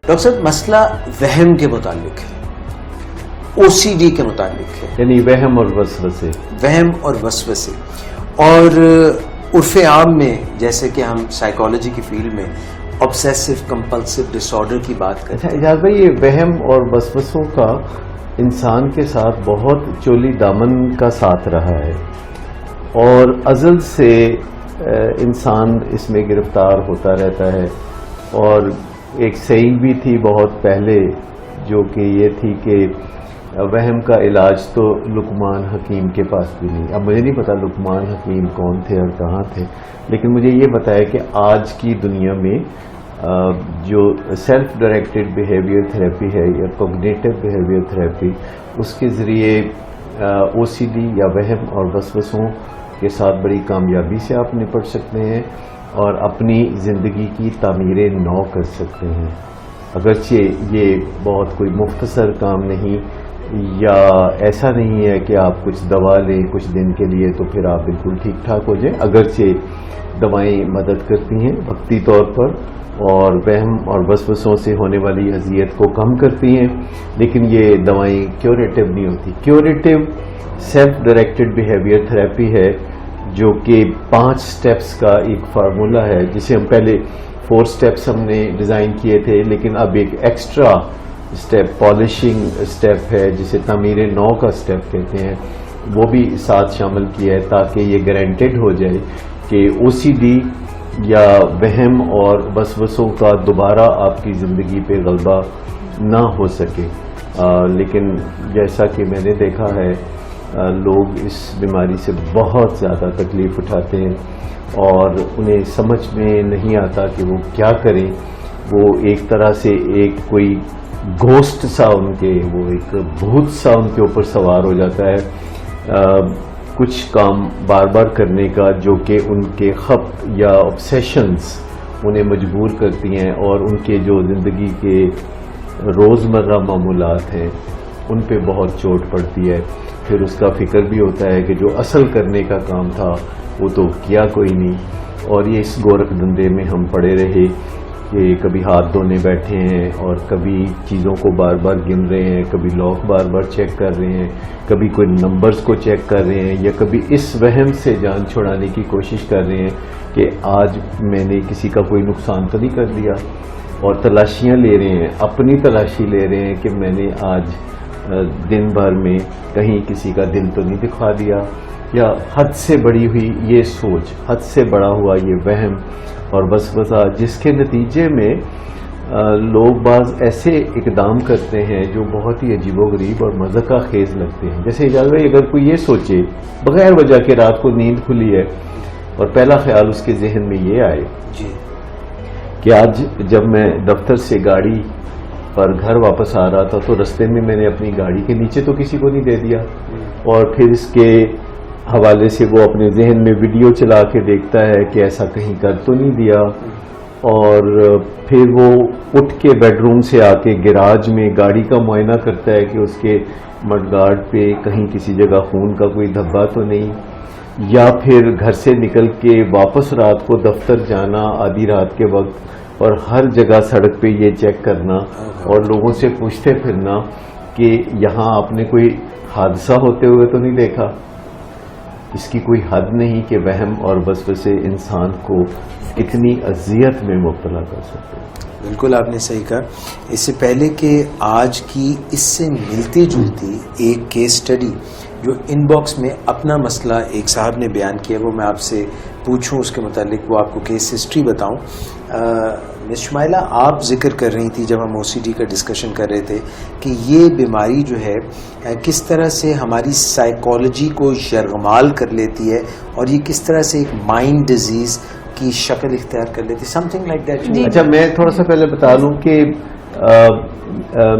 Doctor صاحب مسئلہ وہم کے متعلق ہے, OCD کے متعلق ہے, یعنی وہم اور وسوسے, وہم اور وسوسے, اور عرف عام میں جیسے کہ ہم سائیکالوجی کی فیلڈ میں obsessive compulsive disorder کی بات کرتے ہیں. اجاز بھائی, یہ وہم اور وسوسوں کا انسان کے ساتھ بہت چولی دامن کا ساتھ رہا ہے, اور ازل سے انسان اس میں گرفتار ہوتا رہتا ہے. اور ایک سیئنگ بھی تھی بہت پہلے جو کہ یہ تھی کہ وہم کا علاج تو لقمان حکیم کے پاس بھی نہیں. اب مجھے نہیں پتا لقمان حکیم کون تھے اور کہاں تھے, لیکن مجھے یہ بتایا کہ آج کی دنیا میں جو سیلف ڈائریکٹڈ بیہیویئر تھراپی ہے یا کوگنیٹو بیہیویئر تھراپی, اس کے ذریعے OCD یا وہم اور وسوسوں کے ساتھ بڑی کامیابی سے آپ نپٹ سکتے ہیں اور اپنی زندگی کی تعمیر نو کر سکتے ہیں. اگرچہ یہ بہت کوئی مختصر کام نہیں, یا ایسا نہیں ہے کہ آپ کچھ دوا لیں کچھ دن کے لیے تو پھر آپ بالکل ٹھیک ٹھاک ہو جائیں. اگرچہ دوائیں مدد کرتی ہیں وقتی طور پر اور وہم اور وسوسوں سے ہونے والی اذیت کو کم کرتی ہیں, لیکن یہ دوائیں کیوریٹو نہیں ہوتی. Curative self directed behaviour therapy ہے جو کہ 5 سٹیپس کا ایک فارمولا ہے, جسے ہم پہلے 4 سٹیپس ہم نے ڈیزائن کیے تھے, لیکن اب ایک ایکسٹرا سٹیپ پالشنگ سٹیپ ہے جسے تعمیر نو کا سٹیپ کہتے ہیں, وہ بھی ساتھ شامل کیا ہے تاکہ یہ گارنٹیڈ ہو جائے کہ OCD یا وہم اور وسوسوں کا دوبارہ آپ کی زندگی پہ غلبہ نہ ہو سکے. لیکن جیسا کہ میں نے دیکھا ہے لوگ اس بیماری سے بہت زیادہ تکلیف اٹھاتے ہیں اور انہیں سمجھ میں نہیں آتا کہ وہ کیا کریں. وہ ایک طرح سے ایک کوئی گھوسٹ سا ان کے, وہ ایک بھوت سا ان کے اوپر سوار ہو جاتا ہے کچھ کام بار بار کرنے کا, جو کہ ان کے خپت یا obsessions انہیں مجبور کرتی ہیں, اور ان کے جو زندگی کے روزمرہ معمولات ہیں ان پہ بہت چوٹ پڑتی ہے. پھر اس کا فکر بھی ہوتا ہے کہ جو اصل کرنے کا کام تھا وہ تو کیا کوئی نہیں, اور یہ اس گورکھ دندے میں ہم پڑے رہے کہ کبھی ہاتھ دھونے بیٹھے ہیں اور کبھی چیزوں کو بار بار گن رہے ہیں, کبھی لاک بار بار چیک کر رہے ہیں, کبھی کوئی نمبرز کو چیک کر رہے ہیں, یا کبھی اس وہم سے جان چھڑانے کی کوشش کر رہے ہیں کہ آج میں نے کسی کا کوئی نقصان تو نہیں کر دیا, اور تلاشیاں لے رہے ہیں, اپنی تلاشی لے رہے ہیں کہ میں نے آج دن بھر میں کہیں کسی کا دل تو نہیں دکھا دیا, یا حد سے بڑی ہوئی یہ سوچ, حد سے بڑا ہوا یہ وہم اور وسوسہ, جس کے نتیجے میں لوگ بعض ایسے اقدام کرتے ہیں جو بہت ہی عجیب و غریب اور مذاق خیز لگتے ہیں. جیسے اجازت بھائی, اگر کوئی یہ سوچے بغیر وجہ کے رات کو نیند کھلی ہے اور پہلا خیال اس کے ذہن میں یہ آئے کہ آج جب میں دفتر سے گاڑی پر گھر واپس آ رہا تھا تو رستے میں نے اپنی گاڑی کے نیچے تو کسی کو نہیں دے دیا, اور پھر اس کے حوالے سے وہ اپنے ذہن میں ویڈیو چلا کے دیکھتا ہے کہ ایسا کہیں کر تو نہیں دیا, اور پھر وہ اٹھ کے بیڈ روم سے آ کے گیراج میں گاڑی کا معائنہ کرتا ہے کہ اس کے مڈ گارڈ پہ کہیں کسی جگہ خون کا کوئی دھبا تو نہیں, یا پھر گھر سے نکل کے واپس رات کو دفتر جانا آدھی رات کے وقت اور ہر جگہ سڑک پہ یہ چیک کرنا اور لوگوں سے پوچھتے پھرنا کہ یہاں آپ نے کوئی حادثہ ہوتے ہوئے تو نہیں دیکھا. اس کی کوئی حد نہیں کہ وہم اور وسوسے انسان کو کتنی اذیت میں مبتلا کر سکتے ہیں. بالکل آپ نے صحیح کہا. اس سے پہلے کہ آج کی اس سے ملتی جلتی ایک کیس سٹڈی جو ان باکس میں اپنا مسئلہ ایک صاحب نے بیان کیا وہ میں آپ سے پوچھوں, اس کے متعلق وہ آپ کو کیس ہسٹری بتاؤں. مس شمائلہ, آپ ذکر کر رہی تھی جب ہم OCD کا ڈسکشن کر رہے تھے کہ یہ بیماری جو ہے کس طرح سے ہماری سائیکالوجی کو یرغمال کر لیتی ہے اور یہ کس طرح سے ایک مائنڈ ڈیزیز کی شکل اختیار کر لیتی ہے, سم تھنگ لائک دیٹ. اچھا, میں تھوڑا سا پہلے بتا دوں کہ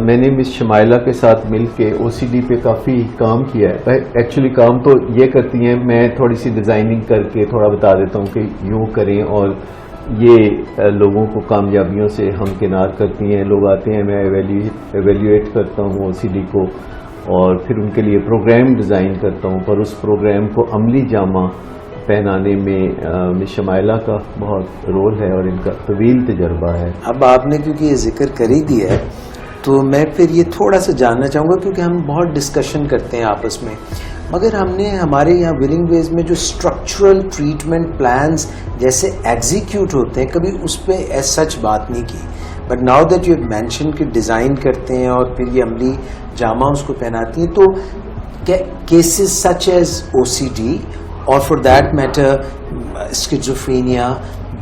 میں نے مس شمائلہ کے ساتھ مل کے OCD پہ کافی کام کیا ہے. ایکچولی کام تو یہ کرتی ہیں, میں تھوڑی سی ڈیزائننگ کر کے تھوڑا بتا دیتا ہوں کہ یوں کریں, اور یہ لوگوں کو کامیابیوں سے ہمکنار کرتی ہیں. لوگ آتے ہیں, میں ایویلیویٹ کرتا ہوں OCD کو اور پھر ان کے لیے پروگرام ڈیزائن کرتا ہوں, پر اس پروگرام کو عملی جامہ پہنانے میں شمائلہ کا بہت رول ہے اور ان کا طویل تجربہ ہے. اب آپ نے کیونکہ یہ ذکر کر ہی دیا ہے تو میں پھر یہ تھوڑا سا جاننا چاہوں گا، کیونکہ ہم بہت ڈسکشن کرتے ہیں آپس میں، مگر ہم نے ہمارے یہاں ولنگ ویز میں جو اسٹرکچرل ٹریٹمنٹ پلانز جیسے ایگزیکیوٹ ہوتے ہیں کبھی اس پہ ایز سچ بات نہیں کی. But now that you mention کہ ڈیزائن کرتے ہیں اور پھر یہ عملی جامہ اس کو پہناتی ہیں، تو کیسز سچ ایز OCD اور for that matter schizophrenia,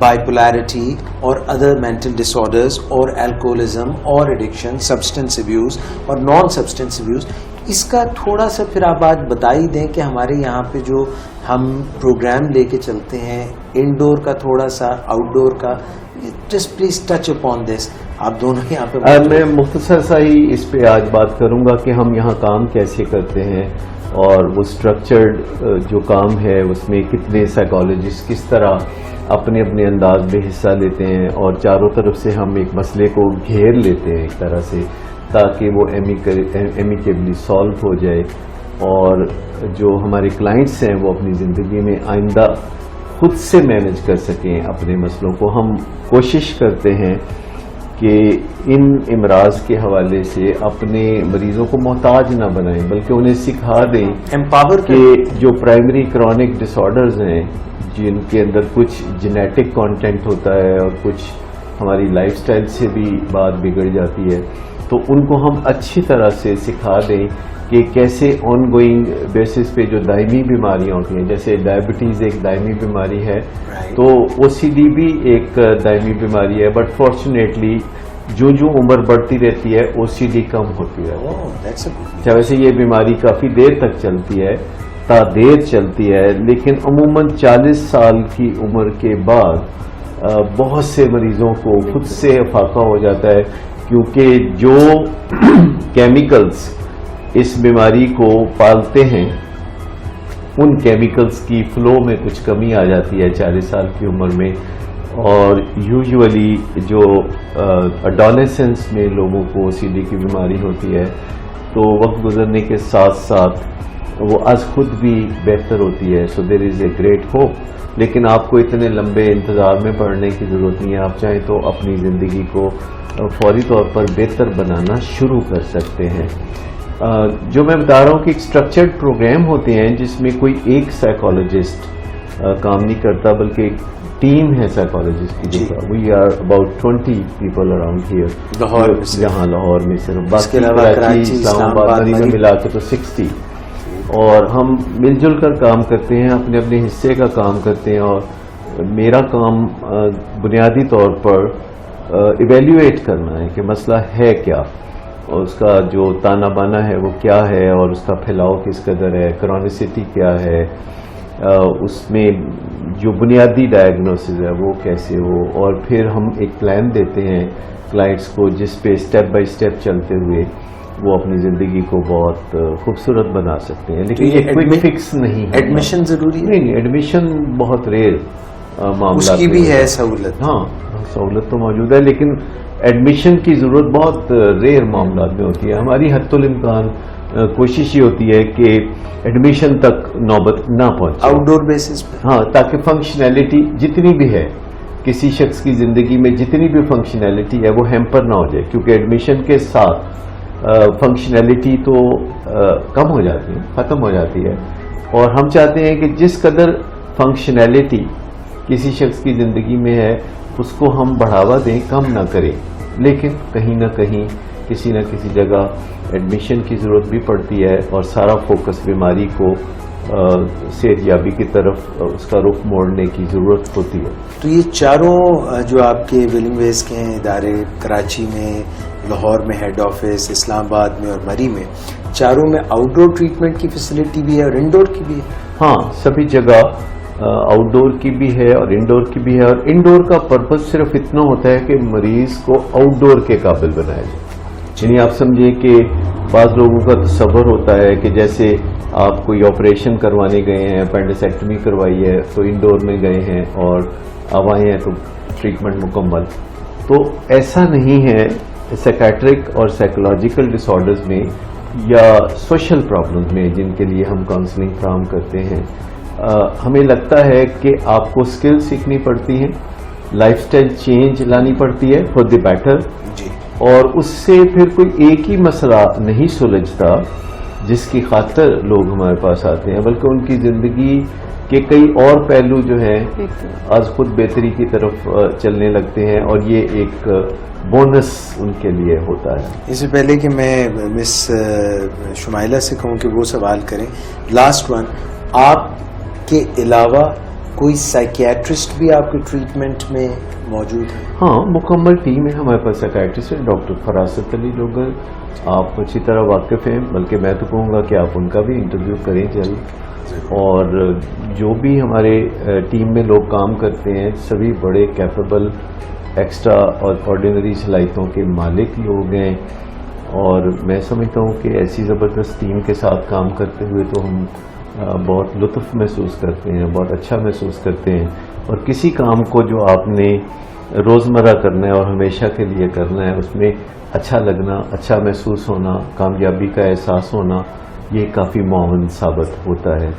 bipolarity اور other mental disorders اور alcoholism اور addiction, substance abuse اور non substance abuse، اس کا تھوڑا سا پھر آپ آج بتا ہی دیں کہ ہمارے یہاں پہ جو ہم پروگرام لے کے چلتے ہیں انڈور کا تھوڑا سا آؤٹ ڈور کا، just please touch upon this. آپ دونوں یہاں پہ میں مختصر سا ہی اس پہ آج بات کروں گا کہ ہم یہاں کام کیسے کرتے ہیں اور وہ اسٹرکچرڈ جو کام ہے اس میں کتنے سائیکالوجسٹ کس طرح اپنے اپنے انداز میں حصہ لیتے ہیں اور چاروں طرف سے ہم ایک مسئلے کو گھیر لیتے ہیں ایک طرح سے تاکہ وہ ایمیکیبلی سالو ہو جائے، اور جو ہمارے کلائنٹس ہیں وہ اپنی زندگی میں آئندہ خود سے مینج کر سکیں اپنے مسئلوں کو. ہم کوشش کرتے ہیں کہ ان امراض کے حوالے سے اپنے مریضوں کو محتاج نہ بنائیں بلکہ انہیں سکھا دیں امپاور کہ جو پرائمری کرونک ڈس آرڈرز ہیں جن کے اندر کچھ جینیٹک کانٹینٹ ہوتا ہے اور کچھ ہماری لائف سٹائل سے بھی بات بگڑ جاتی ہے، تو ان کو ہم اچھی طرح سے سکھا دیں کہ کیسے آن گوئنگ بیسس پہ جو دائمی بیماریاں ہوتی ہیں، جیسے ڈائبٹیز ایک دائمی بیماری ہے تو OCD بھی ایک دائمی بیماری ہے، بٹ فارچونیٹلی جو عمر بڑھتی رہتی ہے OCD کم ہوتی ہے. ویسے یہ بیماری کافی دیر تک چلتی ہے، تا دیر چلتی ہے، لیکن عموماً 40 سال کی عمر کے بعد بہت سے مریضوں کو خود سے افاقہ ہو جاتا ہے، کیونکہ جو کیمیکلز اس بیماری کو پالتے ہیں ان کیمیکلز کی فلو میں کچھ کمی آ جاتی ہے 40 سال کی عمر میں، اور یوزولی جو اڈالسنس میں لوگوں کو OCD کی بیماری ہوتی ہے تو وقت گزرنے کے ساتھ ساتھ وہ از خود بھی بہتر ہوتی ہے. سو دیر از اے گریٹ ہوپ. لیکن آپ کو اتنے لمبے انتظار میں پڑنے کی ضرورت نہیں ہے، آپ چاہیں تو اپنی زندگی کو فوری طور پر بہتر بنانا شروع کر سکتے ہیں. جو میں بتا رہا ہوں کہ ایک اسٹرکچرڈ پروگرام ہوتے ہیں جس میں کوئی ایک سائیکالوجسٹ کام نہیں کرتا بلکہ ایک ٹیم ہے سائیکالوجسٹ کی. We are about 20 people around here, جہاں لاہور میں صرف، باقی کراچی، اسلام آباد میں ملا کے تو 60. اور ہم مل جل کر کام کرتے ہیں، اپنے اپنے حصے کا کام کرتے ہیں، اور میرا کام بنیادی طور پر ایویلیویٹ کرنا ہے کہ مسئلہ ہے کیا اور اس کا جو تانا بانا ہے وہ کیا ہے اور اس کا پھیلاؤ کس قدر ہے، کرونیسٹی کیا ہے، اس میں جو بنیادی ڈائگنوسز ہے وہ کیسے ہو، اور پھر ہم ایک پلان دیتے ہیں کلائنٹس کو جس پہ اسٹیپ بائی اسٹیپ چلتے ہوئے وہ اپنی زندگی کو بہت خوبصورت بنا سکتے ہیں. لیکن یہ کوئی فکس نہیں ہے. ایڈمیشن ضروری ہے؟ نہیں، ایڈمیشن بہت ریئر معاملہ، اس کی بھی ہے سہولت. ہاں سہولت تو موجود ہے، لیکن ایڈمیشن کی ضرورت بہت ریئر معاملات میں ہوتی ہے. ہماری حد الامکان کوشش یہ ہوتی ہے کہ ایڈمیشن تک نوبت نہ پہنچے، آؤٹ ڈور بیسس پہ، ہاں، تاکہ فنکشنالٹی جتنی بھی ہے کسی شخص کی زندگی میں، جتنی بھی فنکشنالٹی ہے وہ ہیمپر نہ ہو جائے، کیونکہ ایڈمیشن کے ساتھ فنکشنالٹی تو کم ہو جاتی ہے، ختم ہو جاتی ہے. اور ہم چاہتے ہیں کہ جس قدر فنکشنالٹی کسی شخص کی زندگی میں ہے اس کو ہم بڑھاوا دیں، کم نہ کریں. لیکن کہیں نہ کہیں کسی نہ کسی جگہ ایڈمیشن کی ضرورت بھی پڑتی ہے اور سارا فوکس بیماری کو صحت یابی کی طرف اس کا رخ موڑنے کی ضرورت ہوتی ہے. تو یہ چاروں جو آپ کے ولنگ ویز کے ہیں ادارے، کراچی میں، لاہور میں ہیڈ آفس، اسلام آباد میں اور مری میں، چاروں میں آؤٹ ڈور ٹریٹمنٹ کی فیسلٹی بھی ہے اور انڈور کی بھی ہے؟ ہاں، سبھی جگہ آؤٹ ڈور کی بھی ہے اور انڈور کی بھی ہے. اور انڈور کا پرپز صرف اتنا ہوتا ہے کہ مریض کو آؤٹ ڈور کے قابل بنایا جائے. یعنی آپ سمجھیں کہ بعض لوگوں کا تصور ہوتا ہے کہ جیسے آپ کوئی آپریشن کروانے گئے ہیں، اپینڈیسیکٹمی کروائی ہے تو انڈور میں گئے ہیں اور اب آئے ہیں تو ٹریٹمنٹ مکمل. تو ایسا نہیں ہے. سائیکیٹرک اور سائیکولوجیکل ڈس آرڈرز میں یا سوشل پرابلمز میں جن کے لیے ہم کاؤنسلنگ فراہم کرتے ہیں، ہمیں لگتا ہے کہ آپ کو اسکل سیکھنی پڑتی ہیں, لائف سٹائل چینج لانی پڑتی ہے فار دی بیٹر, اور اس سے پھر کوئی ایک ہی مسئلہ نہیں سلجھتا جس کی خاطر لوگ ہمارے پاس آتے ہیں, بلکہ ان کی زندگی کے کئی اور پہلو جو ہیں آج خود بہتری کی طرف چلنے لگتے ہیں, اور یہ ایک بونس ان کے لیے ہوتا ہے. اس سے پہلے کہ میں مس شمائلہ سے کہوں کہ وہ سوال کریں, لاسٹ ون, آپ کے علاوہ کوئی سائیکیٹرسٹ بھی آپ کے ٹریٹمنٹ میں موجود ہے؟ ہاں, مکمل ٹیم ہے ہمارے پاس. سائیکیٹرسٹ ہے ڈاکٹر فراست علی لوگر, آپ اچھی طرح واقف ہیں, بلکہ میں تو کہوں گا کہ آپ ان کا بھی انٹرویو کریں جلد. اور جو بھی ہمارے ٹیم میں لوگ کام کرتے ہیں سبھی بڑے کیپیبل, ایکسٹرا اور آرڈینری صلاحیتوں کے مالک لوگ ہیں, اور میں سمجھتا ہوں کہ ایسی زبردست ٹیم کے ساتھ کام کرتے ہوئے تو ہم بہت لطف محسوس کرتے ہیں, بہت اچھا محسوس کرتے ہیں. اور کسی کام کو جو آپ نے روزمرہ کرنا ہے اور ہمیشہ کے لیے کرنا ہے, اس میں اچھا لگنا, اچھا محسوس ہونا, کامیابی کا احساس ہونا, یہ کافی معاون ثابت ہوتا ہے.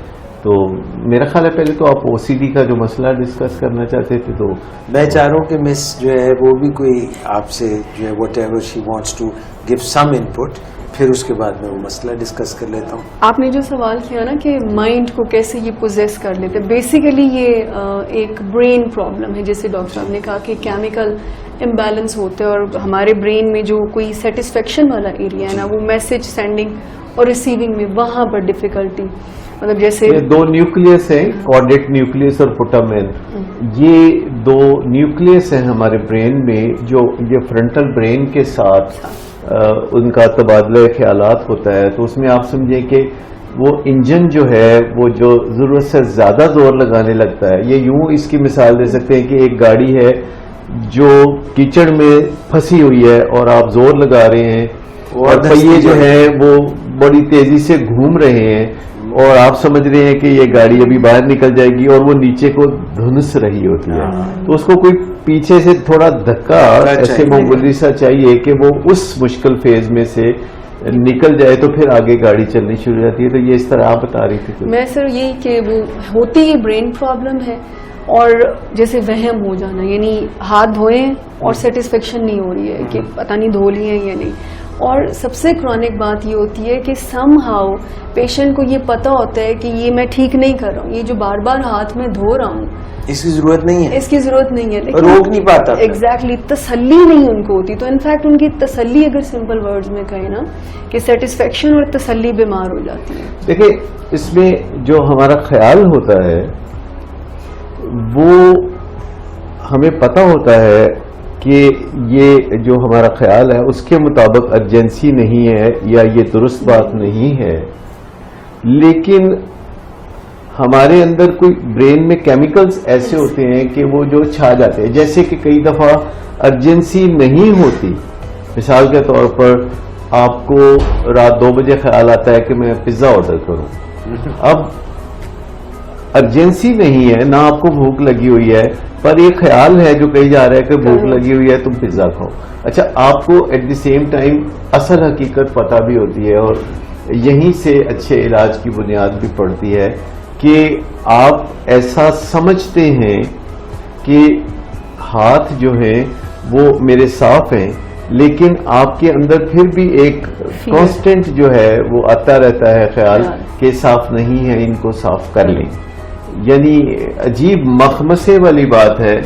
تو میرا خیال ہے پہلے تو آپ او سی ڈی کا جو مسئلہ ڈسکس کرنا چاہتے تھے, تو میں چاہ رہا ہوں کہ مس جو ہے وہ بھی کوئی آپ سے جو ہے whatever she wants to give some input, پھر اس کے بعد میں وہ مسئلہ ڈسکس کر لیتا ہوں. آپ نے جو سوال کیا نا کہ مائنڈ کو کیسے یہ پوزیس کر لیتے, بیسیکلی یہ ایک برین پرابلم ہے. جیسے ڈاکٹر صاحب نے کہا کہ کیمیکل امبیلنس ہوتے ہیں, اور ہمارے برین میں جو کوئی سیٹسفیکشن والا ایریا ہے نا, وہ میسج سینڈنگ اور ریسیونگ میں وہاں پر ڈیفیکلٹی, مطلب جیسے دو نیوکلیس ہیں, کارڈیٹ نیوکلیس اور پوٹامین, یہ دو نیوکلیس ہیں ہمارے برین میں, جو یہ فرنٹل برین کے ساتھ ان کا تبادلہ خیالات ہوتا ہے. تو اس میں آپ سمجھیں کہ وہ انجن جو ہے وہ جو ضرورت سے زیادہ زور لگانے لگتا ہے, یہ یوں اس کی مثال دے سکتے ہیں کہ ایک گاڑی ہے جو کیچڑ میں پھنسی ہوئی ہے اور آپ زور لگا رہے ہیں, اور پہیے جو ہیں وہ بڑی تیزی سے گھوم رہے ہیں, اور آپ سمجھ رہے ہیں کہ یہ گاڑی ابھی باہر نکل جائے گی, اور وہ نیچے کو دھنس رہی ہوتی ہے. تو اس کو کوئی پیچھے سے تھوڑا دھکا ایسے معمولی سا چاہیے کہ وہ اس مشکل فیز میں سے نکل جائے, تو پھر آگے گاڑی چلنی شروع ہو جاتی ہے. تو یہ اس طرح آپ بتا رہی تھی. میں سر یہی کہ وہ ہوتی ہی برین پرابلم ہے, اور جیسے وہم ہو جانا, یعنی ہاتھ دھوئیں اور سیٹسفیکشن نہیں ہو رہی ہے کہ پتہ نہیں دھو لی ہیں یا نہیں. اور سب سے کرونک بات یہ ہوتی ہے کہ سم ہاؤ پیشنٹ کو یہ پتا ہوتا ہے کہ یہ میں ٹھیک نہیں کر رہا ہوں, یہ جو بار بار ہاتھ میں دھو رہا ہوں اس کی ضرورت نہیں ہے, اس کی ضرورت نہیں ہے, لیکن روک نہیں پاتا. ایگزیکٹلی تسلی نہیں ان کو ہوتی. تو انفیکٹ ان کی تسلی, اگر سمپل ورڈز میں کہیں نا, کہ سیٹسفیکشن اور تسلی بیمار ہو جاتی ہے. دیکھیں اس میں جو ہمارا خیال ہوتا ہے وہ ہمیں پتا ہوتا ہے کہ یہ جو ہمارا خیال ہے اس کے مطابق ارجنسی نہیں ہے یا یہ درست بات نہیں ہے, لیکن ہمارے اندر کوئی برین میں کیمیکلز ایسے ہوتے ہیں کہ وہ جو چھا جاتے ہیں. جیسے کہ کئی دفعہ ارجنسی نہیں ہوتی, مثال کے طور پر آپ کو رات 2 بجے خیال آتا ہے کہ میں پیزا آرڈر کروں. اب ارجنسی نہیں ہے, نہ آپ کو بھوک لگی ہوئی ہے, پر یہ خیال ہے جو کہی جا رہا ہے کہ بھوک لگی ہوئی ہے تم پیزا کھاؤ. اچھا, آپ کو ایٹ دی سیم ٹائم اصل حقیقت پتہ بھی ہوتی ہے, اور یہیں سے اچھے علاج کی بنیاد بھی پڑتی ہے کہ آپ ایسا سمجھتے ہیں کہ ہاتھ جو ہیں وہ میرے صاف ہیں, لیکن آپ کے اندر پھر بھی ایک کانسٹنٹ جو ہے وہ آتا رہتا ہے خیال کہ صاف نہیں ہے, ان کو صاف کر لیں. یعنی عجیب مخمسے والی بات ہے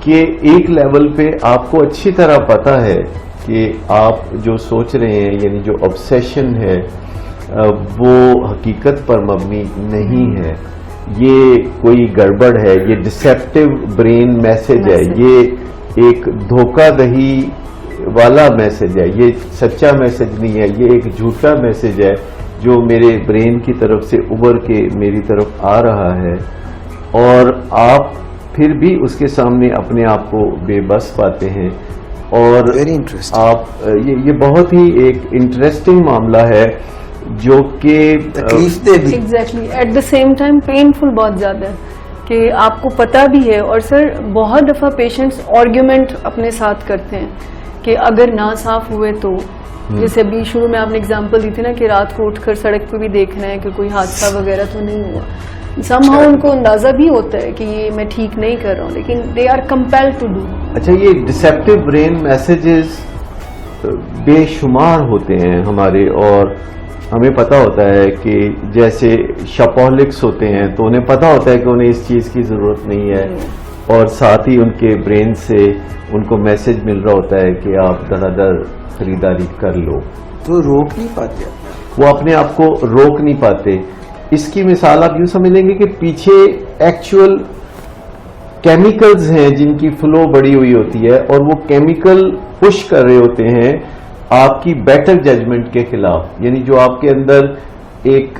کہ ایک لیول پہ آپ کو اچھی طرح پتا ہے کہ آپ جو سوچ رہے ہیں, یعنی جو obsession ہے وہ حقیقت پر مبنی نہیں ہے, یہ کوئی گڑبڑ ہے, یہ ڈسیپٹیو برین میسج ہے, یہ ایک دھوکہ دہی والا میسج ہے, یہ سچا میسج نہیں ہے, یہ ایک جھوٹا میسج ہے جو میرے برین کی طرف سے ابھر کے میری طرف آ رہا ہے, اور آپ پھر بھی اس کے سامنے اپنے آپ کو بے بس پاتے ہیں. اور آپ یہ بہت ہی ایک انٹرسٹنگ معاملہ ہے جو کہ تکلیف دہ بھی, exactly at the same time painful بہت زیادہ ہے کہ آپ کو پتہ بھی ہے. اور سر بہت دفعہ پیشنٹس آرگیومنٹ اپنے ساتھ کرتے ہیں کہ اگر نہ صاف ہوئے تو, جیسے ابھی شروع میں آپ نے اگزامپل دی تھی نا کہ رات کو اٹھ کر سڑک پہ بھی دیکھنا ہے کہ کوئی حادثہ وغیرہ تو نہیں ہوا, somehow ان کو اندازہ بھی ہوتا ہے کہ یہ میں ٹھیک نہیں کر رہا ہوں, لیکن they are compelled to do. اچھا, یہ ڈسیپٹیو برین میسیجز بے شمار ہوتے ہیں ہمارے, اور ہمیں پتہ ہوتا ہے کہ جیسے شاپہولکس ہوتے ہیں تو انہیں پتہ ہوتا ہے کہ انہیں اس چیز کی ضرورت نہیں ہے, اور ساتھ ہی ان کے برین سے ان کو میسج مل رہا ہوتا ہے کہ آپ دھڑا دھڑ خریداری کر لو, تو روک نہیں پاتے, وہ اپنے آپ کو روک نہیں پاتے. اس کی مثال آپ یوں سمجھ لیں گے کہ پیچھے ایکچوئل کیمیکلز ہیں جن کی فلو بڑی ہوئی ہوتی ہے, اور وہ کیمیکل پش کر رہے ہوتے ہیں آپ کی بیٹر ججمنٹ کے خلاف. یعنی جو آپ کے اندر ایک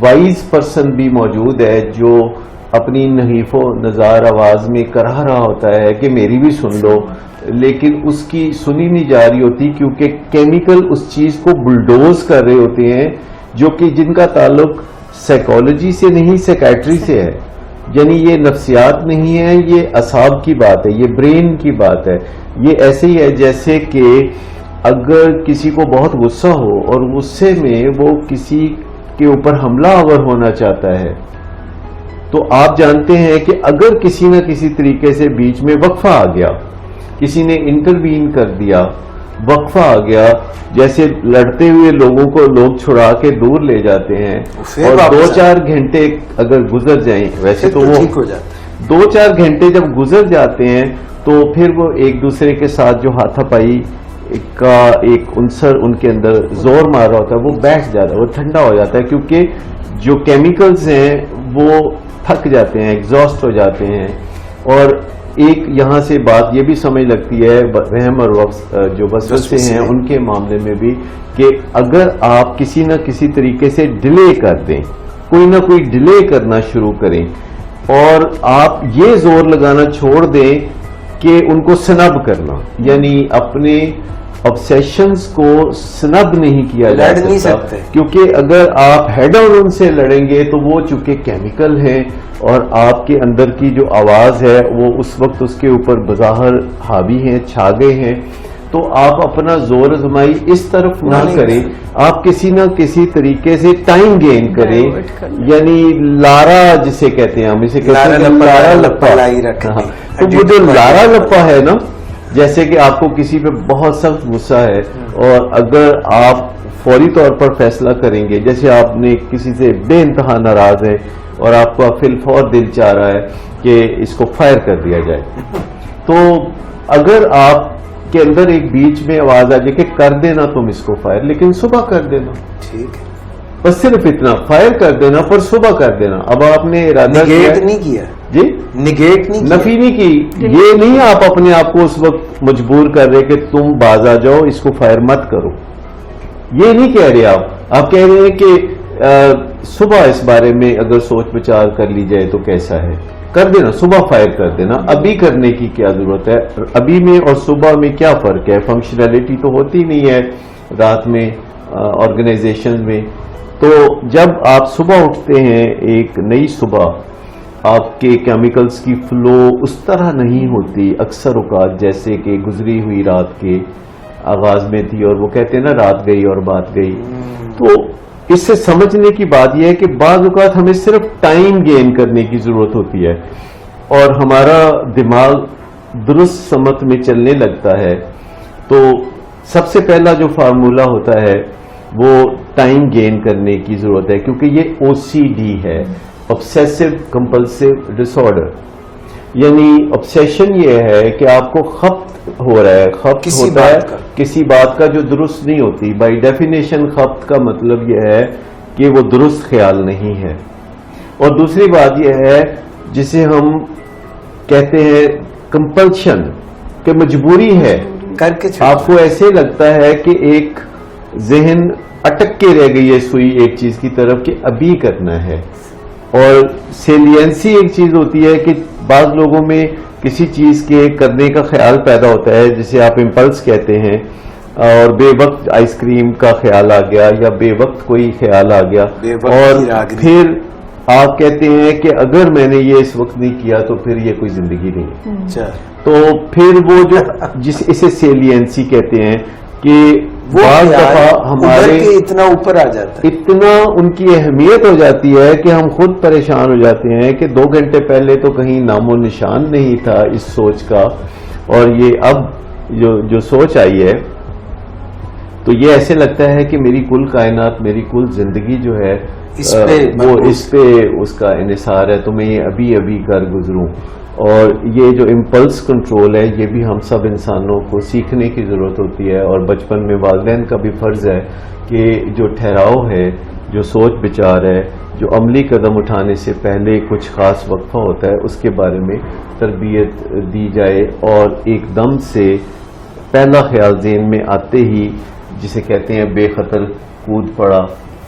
وائز پرسن بھی موجود ہے جو اپنی نحیف و نزار آواز میں کرا رہا ہوتا ہے کہ میری بھی سن لو, لیکن اس کی سنی نہیں جا رہی ہوتی کیونکہ کیمیکل اس چیز کو بلڈوز کر رہے ہوتے ہیں, جو کہ جن کا تعلق سائیکالوجی سے نہیں سائیکیٹری سے ہے. یعنی یہ نفسیات نہیں ہے, یہ اعصاب کی بات ہے, یہ برین کی بات ہے. یہ ایسے ہی ہے جیسے کہ اگر کسی کو بہت غصہ ہو اور غصے میں وہ کسی کے اوپر حملہ آور ہونا چاہتا ہے, تو آپ جانتے ہیں کہ اگر کسی نہ کسی طریقے سے بیچ میں وقفہ آ گیا, کسی نے انٹروین کر دیا, وقفہ آ گیا, جیسے لڑتے ہوئے لوگوں کو لوگ چھڑا کے دور لے جاتے ہیں اور 2-4 گھنٹے اگر گزر جائیں, ویسے تو وہ 2-4 گھنٹے جب گزر جاتے ہیں تو پھر وہ ایک دوسرے کے ساتھ جو ہاتھا پائی کا ایک عنصر ان کے اندر زور مار رہا ہوتا ہے وہ بیٹھ جاتا ہے, وہ ٹھنڈا ہو جاتا ہے, کیونکہ جو کیمیکلز ہیں وہ تھک جاتے ہیں, ایگزاسٹ ہو جاتے ہیں. اور ایک یہاں سے بات یہ بھی سمجھ لگتی ہے وہم اور جو وسوسے ہیں ان کے معاملے میں بھی, کہ اگر آپ کسی نہ کسی طریقے سے ڈیلے کر دیں, کوئی نہ کوئی ڈیلے کرنا شروع کریں, اور آپ یہ زور لگانا چھوڑ دیں کہ ان کو سنب کرنا, یعنی اپنے obsessions کو سنب نہیں کیا جا سکتا, کیونکہ اگر آپ ہیڈ آن ان سے لڑیں گے تو وہ چونکہ کیمیکل ہیں اور آپ کے اندر کی جو آواز ہے وہ اس وقت اس کے اوپر بظاہر حاوی ہیں, چھا گئے ہیں, تو آپ اپنا زور آزمائی اس طرف نہ کریں, آپ کسی نہ کسی طریقے سے ٹائم گین کریں. یعنی لارا جسے کہتے ہیں, ہم اسے کہتے ہیں لارا لپا. تو وہ جو لارا لپا ہے نا, جیسے کہ آپ کو کسی پہ بہت سخت غصہ ہے اور اگر آپ فوری طور پر فیصلہ کریں گے, جیسے آپ نے کسی سے بے انتہا ناراض ہیں اور آپ کا فی الفور دل چاہ رہا ہے کہ اس کو فائر کر دیا جائے, تو اگر آپ کے اندر ایک بیچ میں آواز آ جائے کہ کر دینا تم اس کو فائر, لیکن صبح کر دینا, ٹھیک ہے, بس صرف اتنا, فائر کر دینا پر صبح کر دینا. اب آپ نے ارادہ نہیں کیا جی, نگیٹ نہیں, نفی نہیں کی, یہ نہیں آپ اپنے آپ کو اس وقت مجبور کر رہے کہ تم باز آ جاؤ اس کو فائر مت کرو, یہ نہیں کہہ رہے آپ کہہ رہے ہیں کہ صبح اس بارے میں اگر سوچ بچار کر لی جائے تو کیسا ہے, کر دینا, صبح فائر کر دینا. ابھی کرنے کی کیا ضرورت ہے, ابھی میں اور صبح میں کیا فرق ہے, فنکشنلٹی تو ہوتی نہیں ہے رات میں آرگنائزیشن میں. تو جب آپ صبح اٹھتے ہیں ایک نئی صبح, آپ کے کیمیکلز کی فلو اس طرح نہیں ہوتی اکثر اوقات جیسے کہ گزری ہوئی رات کے آغاز میں تھی, اور وہ کہتے ہیں نا رات گئی اور بات گئی. تو اس سے سمجھنے کی بات یہ ہے کہ بعض اوقات ہمیں صرف ٹائم گین کرنے کی ضرورت ہوتی ہے اور ہمارا دماغ درست سمت میں چلنے لگتا ہے. تو سب سے پہلا جو فارمولہ ہوتا ہے وہ ٹائم گین کرنے کی ضرورت ہے, کیونکہ یہ OCD ہے, obsessive compulsive disorder. یعنی obsession یہ ہے کہ آپ کو خپت ہو رہا ہے, خپت ہوتا ہے کسی بات کا جو درست نہیں ہوتی. بائی ڈیفینیشن خپت کا مطلب یہ ہے کہ وہ درست خیال نہیں ہے. اور دوسری بات یہ ہے جسے ہم کہتے ہیں compulsion, کہ مجبوری ہے, کر کے آپ کو ایسے لگتا ہے کہ ایک ذہن اٹک کے رہ گئی ہے سوئی ایک چیز کی طرف کہ ابھی کرنا ہے. اور سیلینسی ایک چیز ہوتی ہے کہ بعض لوگوں میں کسی چیز کے کرنے کا خیال پیدا ہوتا ہے جسے آپ امپلس کہتے ہیں, اور بے وقت آئس کریم کا خیال آ گیا یا بے وقت کوئی خیال آ گیا, اور پھر آپ کہتے ہیں کہ اگر میں نے یہ اس وقت نہیں کیا تو پھر یہ کوئی زندگی نہیں. تو پھر وہ جو اسے سیلینسی کہتے ہیں, کہ بعض دفعہ ہمارے اتنا اوپر آ جاتا ہے, اتنا ان کی اہمیت ہو جاتی ہے کہ ہم خود پریشان ہو جاتے ہیں کہ 2 گھنٹے پہلے تو کہیں نام و نشان نہیں تھا اس سوچ کا, اور یہ اب جو سوچ آئی ہے تو یہ ایسے لگتا ہے کہ میری کل کائنات, میری کل زندگی جو ہے وہ اس پہ اس کا انحصار ہے, تو میں یہ ابھی ابھی کر گزروں. اور یہ جو امپلس کنٹرول ہے یہ بھی ہم سب انسانوں کو سیکھنے کی ضرورت ہوتی ہے, اور بچپن میں والدین کا بھی فرض ہے کہ جو ٹھہراؤ ہے, جو سوچ بچار ہے, جو عملی قدم اٹھانے سے پہلے کچھ خاص وقفہ ہوتا ہے اس کے بارے میں تربیت دی جائے, اور ایک دم سے پہلا خیال ذہن میں آتے ہی جسے کہتے ہیں بے خطر کود پڑا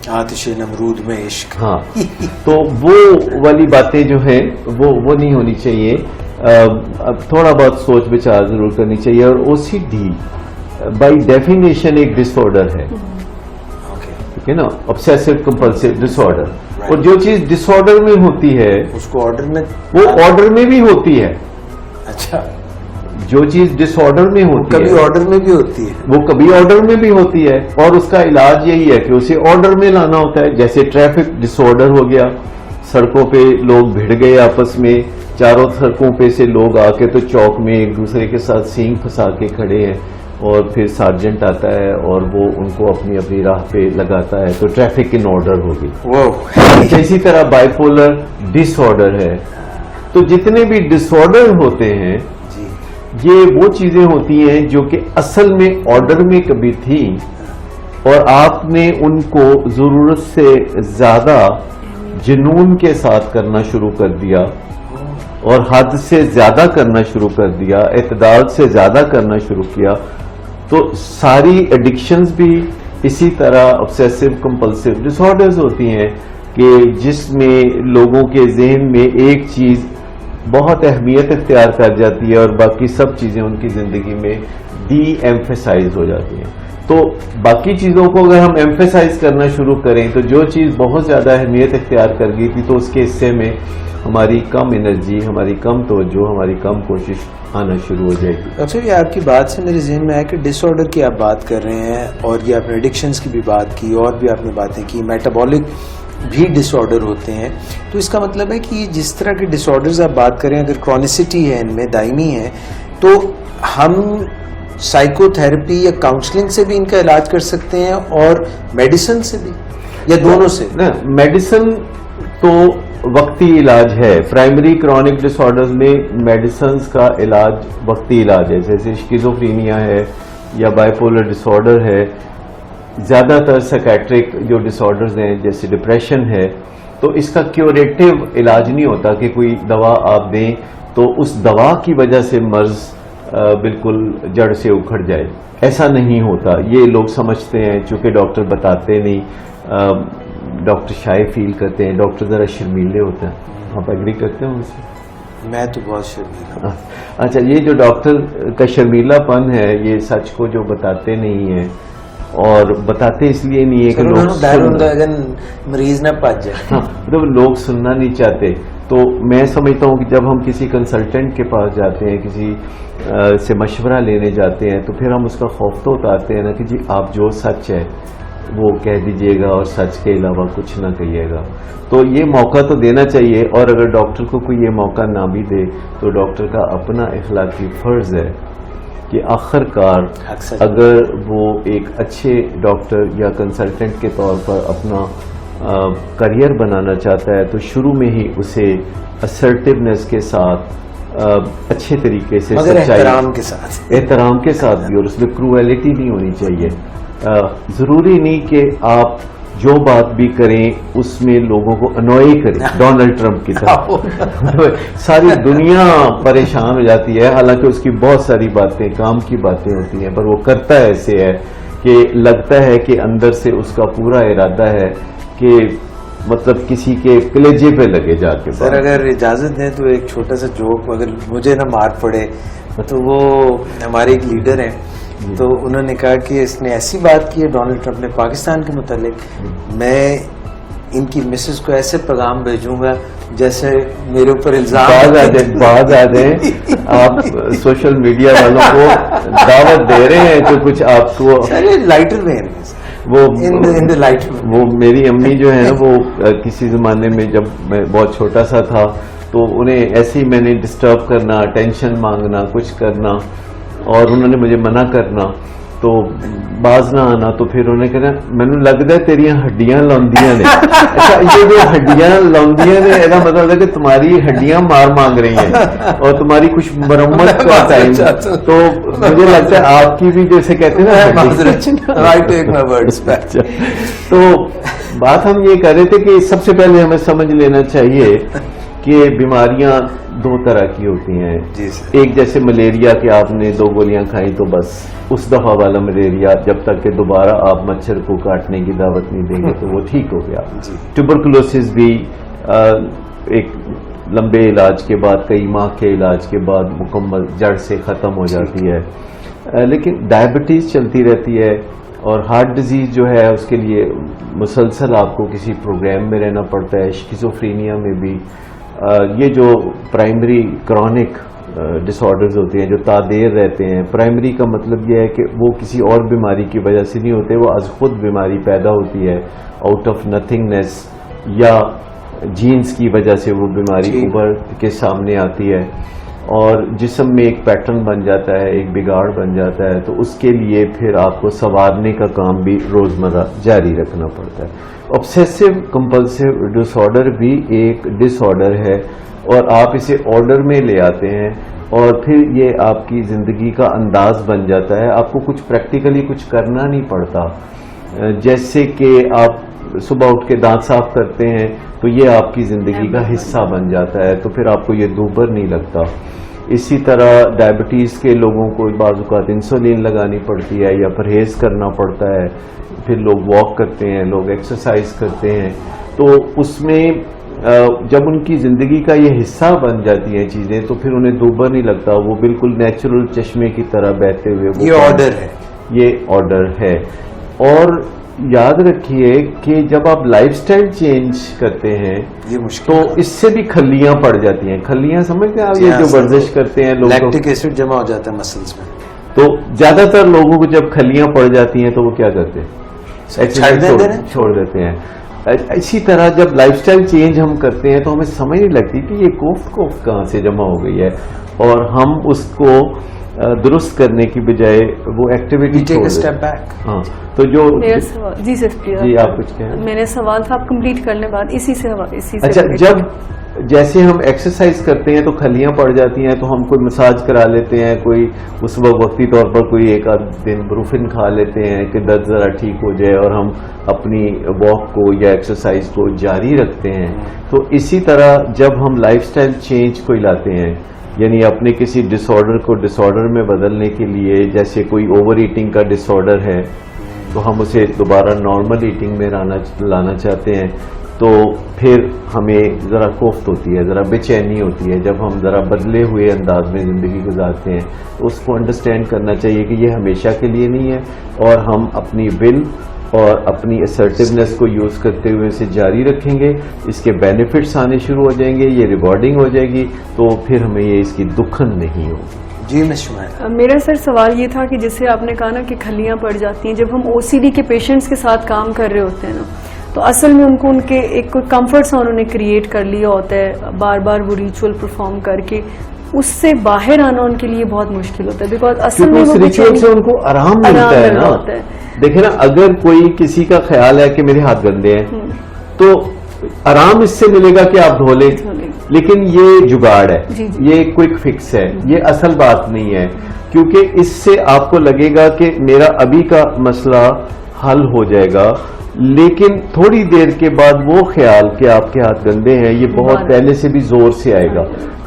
آتش نمرود میں عشق. ہاں, تو وہ والی باتیں جو ہیں وہ نہیں ہونی چاہیے. تھوڑا بہت سوچ بچار ضرور کرنی چاہیے. اور او سی ڈی بائی ڈیفینیشن ایک ڈس آرڈر ہے, ٹھیک ہے نا, obsessive compulsive disorder. اور جو چیز ڈس آرڈر میں ہوتی ہے اس کو آرڈر میں, وہ آرڈر میں بھی ہوتی ہے. اچھا, جو چیز ڈس آرڈر میں ہوتی ہے کبھی آرڈر میں بھی ہوتی ہے, وہ کبھی آرڈر میں بھی ہوتی ہے, اور اس کا علاج یہی ہے کہ اسے آرڈر میں لانا ہوتا ہے. جیسے ٹریفک ڈس آرڈر ہو گیا, سڑکوں پہ لوگ بھیڑ گئے آپس میں, چاروں سڑکوں پہ سے لوگ آ کے تو چوک میں ایک دوسرے کے ساتھ سینگ پھنسا کے کھڑے ہیں, اور پھر سارجنٹ آتا ہے اور وہ ان کو اپنی اپنی راہ پہ لگاتا ہے, تو ٹریفک ان آرڈر ہوگی. اسی طرح بائی پولر ڈس آرڈر ہے. تو جتنے بھی ڈس آرڈر ہوتے ہیں یہ وہ چیزیں ہوتی ہیں جو کہ اصل میں آرڈر میں کبھی تھیں, اور آپ نے ان کو ضرورت سے زیادہ جنون کے ساتھ کرنا شروع کر دیا, اور حد سے زیادہ کرنا شروع کر دیا, اعتدال سے زیادہ کرنا شروع کیا. تو ساری ایڈکشنز بھی اسی طرح obsessive compulsive disorders ہوتی ہیں کہ جس میں لوگوں کے ذہن میں ایک چیز بہت اہمیت اختیار کر جاتی ہے اور باقی سب چیزیں ان کی زندگی میں ڈی ایمفیسائز ہو جاتی ہیں. تو باقی چیزوں کو اگر ہم ایمفیسائز کرنا شروع کریں تو جو چیز بہت زیادہ اہمیت اختیار کر گئی تھی تو اس کے حصے میں ہماری کم انرجی, ہماری کم توجہ, ہماری کم کوشش آنا شروع ہو جائے گی. ڈاکٹر یہ آپ کی بات سے میرے ذہن میں آیا کہ ڈس آرڈر کی آپ بات کر رہے ہیں, اور یہ آپ نے ایڈکشنز کی بھی بات کی, اور بھی آپ نے باتیں کی, میٹابولک بھی ڈس آرڈر ہوتے ہیں. تو اس کا مطلب ہے کہ یہ جس طرح کے ڈس آرڈرز آپ بات کریں اگر کرونیسٹی ہے ان میں, دائمی ہے, تو ہم سائیکو تھراپی یا کاؤنسلنگ سے بھی ان کا علاج کر سکتے ہیں اور میڈیسن سے بھی, یا دونوں سے؟ میڈیسن تو وقتی علاج ہے. پرائمری کرونک ڈس آرڈرز میں میڈیسنز کا علاج وقتی علاج ہے, جیسے اسکیزوفرینیا ہے یا بائی پولر ڈس آرڈر ہے. زیادہ تر سائکیٹرک جو ڈس آرڈرز ہیں جیسے ڈپریشن ہے, تو اس کا کیوریٹو علاج نہیں ہوتا کہ کوئی دوا آپ دیں تو اس دوا کی وجہ سے مرض بالکل جڑ سے اکھڑ جائے. ایسا نہیں ہوتا, یہ لوگ سمجھتے ہیں چونکہ ڈاکٹر بتاتے نہیں, ڈاکٹر شائع فیل کرتے ہیں, ڈاکٹر ذرا شرمیلے ہوتے ہیں. آپ ایگری کرتے ہیں ان سے؟ میں تو بہت شرمیلا. اچھا, یہ جو ڈاکٹر کا شرمیلا پن ہے یہ سچ کو جو بتاتے نہیں ہیں, اور بتاتے اس لیے نہیں ہے کہ لوگ مریض نہ پچ جائے, مطلب لوگ سننا نہیں چاہتے. تو میں سمجھتا ہوں کہ جب ہم کسی کنسلٹنٹ کے پاس جاتے ہیں, کسی سے مشورہ لینے جاتے ہیں, تو پھر ہم اس کا خوف تو اتارتے ہیں نا کہ جی آپ جو سچ ہے وہ کہہ دیجئے گا اور سچ کے علاوہ کچھ نہ کہیے گا. تو یہ موقع تو دینا چاہیے, اور اگر ڈاکٹر کو کوئی یہ موقع نہ بھی دے تو ڈاکٹر کا اپنا اخلاقی فرض ہے کہ آخر کار اگر وہ ایک اچھے ڈاکٹر یا کنسلٹنٹ کے طور پر اپنا کریئر بنانا چاہتا ہے تو شروع میں ہی اسے اسرٹیونیس کے ساتھ اچھے طریقے سے, احترام کے ساتھ بھی, اور اس میں کرویلٹی نہیں ہونی چاہیے. ضروری نہیں کہ آپ جو بات بھی کریں اس میں لوگوں کو انوائے کریں, ڈونلڈ ٹرمپ کی طرح ساری دنیا پریشان ہو جاتی ہے, حالانکہ اس کی بہت ساری باتیں کام کی باتیں ہوتی ہیں, پر وہ کرتا ایسے ہے کہ لگتا ہے کہ اندر سے اس کا پورا ارادہ ہے کہ مطلب کسی کے کلیجے پہ لگے جا کے. سر اگر اجازت دیں تو ایک چھوٹا سا جوک, اگر مجھے نہ مار پڑے تو وہ ہمارے ایک لیڈر ہیں, تو انہوں نے کہا کہ اس نے ایسی بات کی ہے ڈونلڈ ٹرمپ نے پاکستان کے متعلق, میں ان کی مسز کو ایسے پیغام بھیجوں گا جیسے میرے اوپر الزام بعد آ جائیں آپ سوشل میڈیا والوں کو دعوت دے رہے ہیں تو کچھ آپ کو لائٹر وین وہ میری امی جو ہے وہ کسی زمانے میں جب میں بہت چھوٹا سا تھا تو انہیں ایسے ہی میں نے ڈسٹرب کرنا، اٹینشن مانگنا، کچھ کرنا، اور انہوں نے مجھے منع کرنا تو باز نہ آنا، تو پھر انہوں نے کہنا مینوں لگتا ہے تیریاں ہڈیاں لاؤندیاں نے. اچھا یہ جو ہڈیاں لاؤندیاں نے ایسا مطلب ہے کہ تمہاری ہڈیاں مانگ رہی ہیں اور تمہاری کچھ مرمت کا ٹائم. تو مجھے لگتا ہے آپ کی بھی جیسے کہتے ہیں نا. تو بات ہم یہ کر رہے تھے کہ سب سے پہلے ہمیں سمجھ لینا چاہیے کہ بیماریاں دو طرح کی ہوتی ہیں. ایک جیسے ملیریا کہ آپ نے 2 گولیاں کھائیں تو بس اس دفعہ والا ملیریا، جب تک کہ دوبارہ آپ مچھر کو کاٹنے کی دعوت نہیں دیں گے تو وہ ٹھیک ہو گیا. ٹیوبرکلوسس بھی ایک لمبے علاج کے بعد، کئی ماہ کے علاج کے بعد مکمل جڑ سے ختم ہو جاتی ہے. لیکن ڈائبٹیز چلتی رہتی ہے، اور ہارٹ ڈیزیز جو ہے اس کے لیے مسلسل آپ کو کسی پروگرام میں رہنا پڑتا ہے. شیزوفرینیا میں بھی یہ جو پرائمری کرونک ڈس آرڈرز ہوتے ہیں جو تادیر رہتے ہیں، پرائمری کا مطلب یہ ہے کہ وہ کسی اور بیماری کی وجہ سے نہیں ہوتے، وہ از خود بیماری پیدا ہوتی ہے آؤٹ آف نتھنگنیس، یا جینز کی وجہ سے وہ بیماری ابھر کے سامنے آتی ہے اور جسم میں ایک پیٹرن بن جاتا ہے، ایک بگاڑ بن جاتا ہے. تو اس کے لیے پھر آپ کو سنوارنے کا کام بھی روزمرہ جاری رکھنا پڑتا ہے. obsessive compulsive disorder بھی ایک ڈس آرڈر ہے، اور آپ اسے آرڈر میں لے آتے ہیں اور پھر یہ آپ کی زندگی کا انداز بن جاتا ہے. آپ کو کچھ پریکٹیکلی کچھ کرنا نہیں پڑتا، جیسے کہ آپ صبح اٹھ کے دانت صاف کرتے ہیں تو یہ آپ کی زندگی کا حصہ بن جاتا ہے، تو پھر آپ کو یہ دوبر نہیں لگتا. اسی طرح ڈائبٹیز کے لوگوں کو بعض اوقات انسولین لگانی پڑتی ہے یا پرہیز کرنا پڑتا ہے. پھر لوگ واک کرتے ہیں، لوگ ایکسرسائز کرتے ہیں، تو اس میں جب ان کی زندگی کا یہ حصہ بن جاتی ہیں چیزیں تو پھر انہیں دوبر نہیں لگتا، وہ بالکل نیچرل چشمے کی طرح بہتے ہوئے یہ آرڈر ہے. اور یاد رکھیے کہ جب آپ لائف سٹائل چینج کرتے ہیں تو اس سے بھی کھلیاں پڑ جاتی ہیں. کھلیاں سمجھتے ہیں آپ؟ یہ جو ورزش کرتے ہیں لوگ، لیکٹک ایسڈ جمع ہو جاتا ہے مسلز میں، تو زیادہ تر لوگوں کو جب کھلیاں پڑ جاتی ہیں تو وہ کیا کرتے ہیں؟ چھوڑ دیتے ہیں. اسی طرح جب لائف سٹائل چینج ہم کرتے ہیں تو ہمیں سمجھ نہیں لگتی کہ یہ کوفت کہاں سے جمع ہو گئی ہے، اور ہم اس کو درست کرنے کی بجائے وہ ایکٹیویٹی ہاں. تو جو جی آپ کچھ کہیں؟ میرے سوال تھا آپ کمپلیٹ کرنے بعد اسی سے. اچھا، جب جیسے ہم ایکسرسائز کرتے ہیں تو کھلیاں پڑ جاتی ہیں تو ہم کوئی مساج کرا لیتے ہیں، کوئی اس وقتی طور پر کوئی ایک آدھ دن بروفن کھا لیتے ہیں کہ درد ذرا ٹھیک ہو جائے، اور ہم اپنی واک کو یا ایکسرسائز کو جاری رکھتے ہیں. تو اسی طرح جب ہم لائف سٹائل چینج کو لاتے ہیں، یعنی اپنے کسی ڈس آرڈر کو ڈس آرڈر میں بدلنے کے لیے، جیسے کوئی اوور ایٹنگ کا ڈس آرڈر ہے تو ہم اسے دوبارہ نارمل ایٹنگ میں لانا چاہتے ہیں، تو پھر ہمیں ذرا کوفت ہوتی ہے، ذرا بے چینی ہوتی ہے جب ہم ذرا بدلے ہوئے انداز میں زندگی گزارتے ہیں. تو اس کو انڈرسٹینڈ کرنا چاہیے کہ یہ ہمیشہ کے لیے نہیں ہے، اور ہم اپنی ول اور اپنی اسرٹیونیس کو یوز کرتے ہوئے اسے جاری رکھیں گے. اس کے بینیفٹس آنے شروع ہو جائیں گے، یہ ریوارڈنگ ہو جائے گی، تو پھر ہمیں یہ اس کی دکھن نہیں ہوگی. جی میں میرا سر سوال یہ تھا کہ جیسے آپ نے کہا نا کہ کھلیاں پڑ جاتی ہیں، جب ہم او سی ڈی کے پیشنٹس کے ساتھ کام کر رہے ہوتے ہیں نا، تو اصل میں ان کو ان کے ایک کوئی کمفرٹ سا انہوں نے کریٹ کر لیا ہوتا ہے، بار بار وہ ریچول پرفارم کر کے اس سے باہر آنا ان کے لیے بہت مشکل ہوتا ہے، بیکاز اصل میں اس ریچول سے ان کو آرام ملتا ہے نا. دیکھیں نا، اگر کوئی کسی کا خیال ہے کہ میرے ہاتھ گندے ہیں تو آرام اس سے ملے گا کہ آپ دھو لیں، لیکن یہ جگاڑ ہے، یہ کوئک فکس ہے، یہ اصل بات نہیں ہے. کیونکہ اس سے آپ کو لگے گا کہ میرا ابھی کا مسئلہ حل ہو جائے گا، لیکن تھوڑی دیر کے بعد وہ خیال کہ آپ کے ہاتھ گندے ہیں یہ بہت پہلے سے بھی زور سے آئے گا.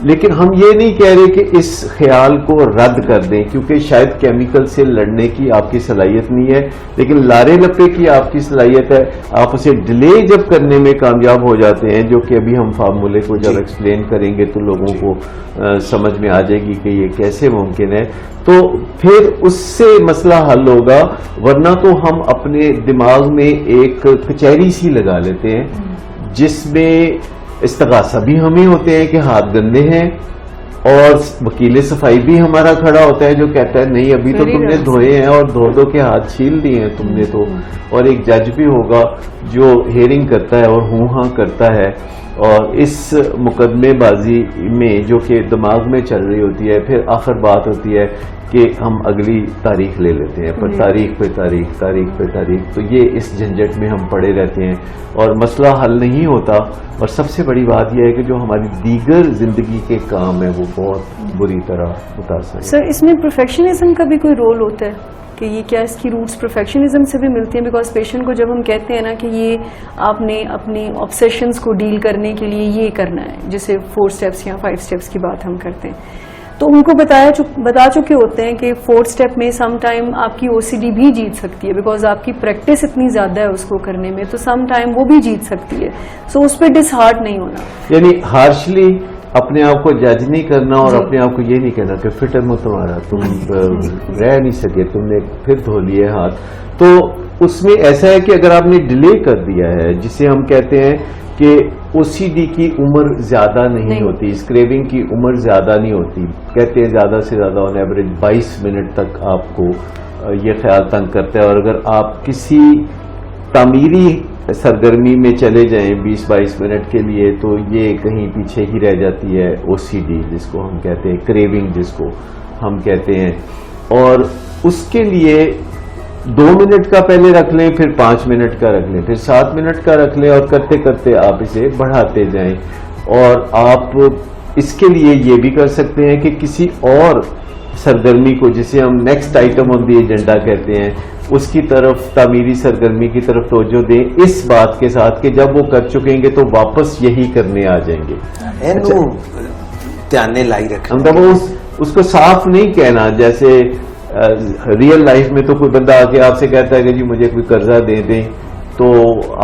لیکن ہم یہ نہیں کہہ رہے کہ اس خیال کو رد کر دیں، کیونکہ شاید کیمیکل سے لڑنے کی آپ کی صلاحیت نہیں ہے، لیکن لارے لپے کی آپ کی صلاحیت ہے. آپ اسے ڈیلے جب کرنے میں کامیاب ہو جاتے ہیں، جو کہ ابھی ہم فارمولے کو جب ایکسپلین کریں گے تو لوگوں کو سمجھ میں آ جائے گی کہ یہ کیسے ممکن ہے، تو پھر اس سے مسئلہ حل ہوگا. ورنہ تو ہم اپنے دماغ میں ایک کچہری سی لگا لیتے ہیں جس میں استغاثہ بھی ہمیں ہوتے ہیں کہ ہاتھ گندے ہیں، اور وکیل صفائی بھی ہمارا کھڑا ہوتا ہے جو کہتا ہے نہیں ابھی تو تم نے دھوئے ہیں اور دھو کے ہاتھ چھیل دیے ہیں تم نے تو، اور ایک جج بھی ہوگا جو ہیئرنگ کرتا ہے اور ہوں ہاں کرتا ہے، اور اس مقدمے بازی میں جو کہ دماغ میں چل رہی ہوتی ہے، پھر آخر بات ہوتی ہے کہ ہم اگلی تاریخ لے لیتے ہیں، پر تاریخ پہ تاریخ، تاریخ پہ تاریخ، تو یہ اس جھنجٹ میں ہم پڑے رہتے ہیں اور مسئلہ حل نہیں ہوتا، اور سب سے بڑی بات یہ ہے کہ جو ہماری دیگر زندگی کے کام ہیں وہ بہت بری طرح متاثر ہیں۔ سر اس میں پرفیکشنزم کا بھی کوئی رول ہوتا ہے کہ یہ کیا اس کی روٹس پرفیکشنزم سے بھی ملتی ہیں؟ بیکاز پیشنٹ کو جب ہم کہتے ہیں نا کہ یہ آپ نے اپنی آبسیشنز کو ڈیل کرنے کے لیے یہ کرنا ہے، جیسے 4 اسٹیپس یا 5 اسٹیپس کی بات ہم کرتے ہیں، تو ان کو بتا چکے ہوتے ہیں کہ 4 اسٹیپ میں سم ٹائم آپ کی OCD بھی جیت سکتی ہے، بیکاز آپ کی پریکٹس اتنی زیادہ ہے اس کو کرنے میں، تو سم ٹائم وہ بھی جیت سکتی ہے، سو اس پہ ڈس ہارٹ نہیں ہونا، یعنی ہارشلی اپنے آپ کو جج نہیں کرنا، اور اپنے آپ کو یہ نہیں کہنا کہ فٹ ہے تمہارا، تم رہ نہیں سکے، تم نے پھر دھو لیے ہاتھ۔ تو اس میں ایسا ہے کہ اگر آپ نے ڈیلے کر دیا ہے، جسے ہم کہتے ہیں کہ OCD کی عمر زیادہ نہیں ہوتی، اسکریونگ کی عمر زیادہ نہیں ہوتی، کہتے ہیں زیادہ سے زیادہ آن ایوریج 22 منٹ تک آپ کو یہ خیال تنگ کرتا ہے، اور اگر آپ کسی تعمیری سرگرمی میں چلے جائیں 20-22 منٹ کے لیے تو یہ کہیں پیچھے ہی رہ جاتی ہے OCD جس کو ہم کہتے ہیں، کریونگ جس کو ہم کہتے ہیں، اور اس کے لیے 2 منٹ کا پہلے رکھ لیں، پھر 5 منٹ کا رکھ لیں، پھر 7 منٹ کا رکھ لیں، اور کرتے کرتے آپ اسے بڑھاتے جائیں، اور آپ اس کے لیے یہ بھی کر سکتے ہیں کہ کسی اور سرگرمی کو جسے ہم next item on the agenda کہتے ہیں اس کی طرف، تعمیری سرگرمی کی طرف توجہ دیں، اس بات کے ساتھ کہ جب وہ کر چکیں گے تو واپس یہی کرنے آ جائیں گے۔ اس کو صاف نہیں کہنا، جیسے ریئل لائف میں تو کوئی بندہ آ کے آپ سے کہتا ہے کہ جی مجھے کوئی قرضہ دے دیں، تو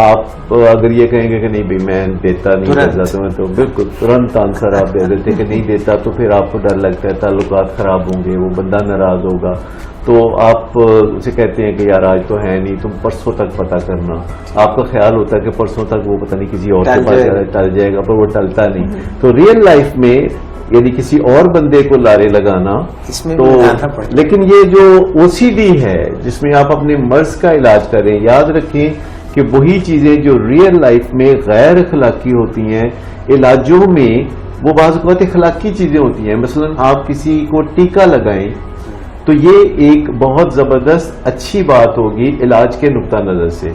آپ اگر یہ کہیں گے کہ نہیں بھائی میں دیتا نہیں قرضہ تمہیں، تو بالکل ترنت آنسر آپ دے دیتے کہ نہیں دیتا، تو پھر آپ کو ڈر لگتا ہے تعلقات خراب ہوں گے، وہ بندہ ناراض ہوگا، تو آپ اسے کہتے ہیں کہ یار آج تو ہے نہیں، تم پرسوں تک پتہ کرنا، آپ کا خیال ہوتا ہے کہ پرسوں تک وہ پتہ نہیں کسی اور کے پاس ٹل جائے گا، پر وہ ٹلتا نہیں۔ تو ریئل لائف میں یعنی کسی اور بندے کو لارے لگانا اس میں تو، لیکن یہ جو OCD ہے جس میں آپ اپنے مرض کا علاج کریں، یاد رکھیں کہ وہی چیزیں جو ریئل لائف میں غیر اخلاقی ہوتی ہیں، علاجوں میں وہ بعض اوقات اخلاقی چیزیں ہوتی ہیں، مثلا آپ کسی کو ٹیکہ لگائیں تو یہ ایک بہت زبردست اچھی بات ہوگی علاج کے نقطہ نظر سے،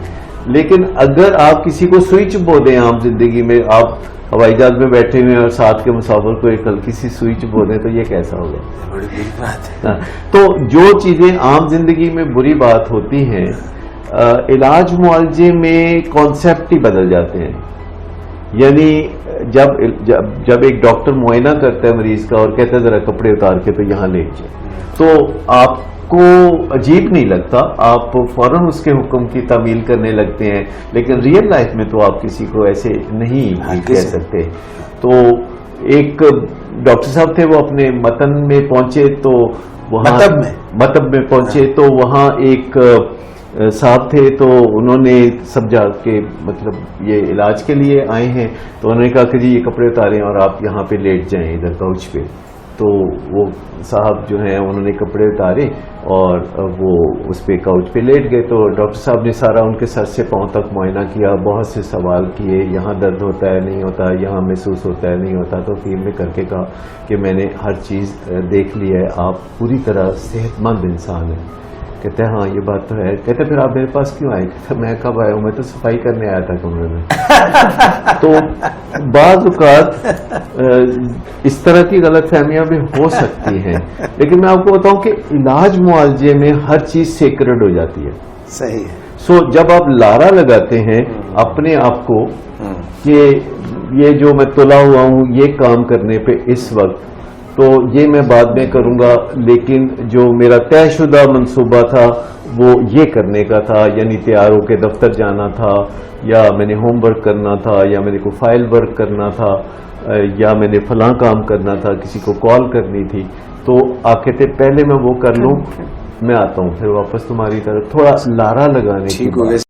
لیکن اگر آپ کسی کو سوئی چبو دیں عام زندگی میں، آپ ہوائی جہاز میں بیٹھے ہوئے اور ساتھ کے مسافر کو ایک ہلکی سی سوئی چبو دیں تو یہ کیسا ہوگا؟ بڑی بری بات ہے۔ تو جو چیزیں عام زندگی میں بری بات ہوتی ہیں، علاج معالجے میں کانسیپٹ ہی بدل جاتے ہیں، یعنی جب ایک ڈاکٹر معائنہ کرتا ہے مریض کا اور کہتا ہے ذرا کپڑے اتار کے تو یہاں لیٹ جائے، تو آپ کو عجیب نہیں لگتا، آپ فوراً اس کے حکم کی تعمیل کرنے لگتے ہیں، لیکن ریئل لائف میں تو آپ کسی کو ایسے نہیں کہہ سکتے۔ تو ایک ڈاکٹر صاحب تھے، وہ اپنے متن میں پہنچے تو وہاں مطب میں پہنچے تو وہاں ایک صاحب تھے، تو انہوں نے سمجھا کہ مطلب یہ علاج کے لیے آئے ہیں، تو انہوں نے کہا کہ جی یہ کپڑے اتاریں اور آپ یہاں پہ لیٹ جائیں ادھر کاؤچ پہ، تو وہ صاحب جو ہیں انہوں نے کپڑے اتارے اور وہ اس پہ کاؤچ پہ لیٹ گئے، تو ڈاکٹر صاحب نے سارا ان کے سر سے پاؤں تک معائنہ کیا، بہت سے سوال کیے، یہاں درد ہوتا ہے نہیں ہوتا، یہاں محسوس ہوتا ہے نہیں ہوتا، تو اخیر میں کر کے کہا کہ میں نے ہر چیز دیکھ لی ہے، آپ پوری طرح صحت مند انسان ہیں۔ کہتے ہیں ہاں یہ بات تو ہے۔ کہتے پھر آپ میرے پاس کیوں آئے؟ کہتے میں کب آیا ہوں، میں تو صفائی کرنے آیا تھا کمرے میں۔ تو بعض اوقات اس طرح کی غلط فہمیاں بھی ہو سکتی ہیں، لیکن میں آپ کو بتاؤں کہ علاج معالجے میں ہر چیز سیکرڈ ہو جاتی ہے۔ صحیح ہے۔ سو جب آپ لارا لگاتے ہیں اپنے آپ کو کہ یہ جو میں تلا ہوا ہوں یہ کام کرنے پہ اس وقت، تو یہ میں بعد میں کروں گا، لیکن جو میرا طے شدہ منصوبہ تھا وہ یہ کرنے کا تھا، یعنی تیار ہو کے دفتر جانا تھا، یا میں نے ہوم ورک کرنا تھا، یا میں نے کوئی فائل ورک کرنا تھا، یا میں نے فلاں کام کرنا تھا، کسی کو کال کرنی تھی، تو آپ کہتے پہلے میں وہ کر لوں، میں آتا ہوں پھر واپس تمہاری طرف، تھوڑا لارا لگانے کی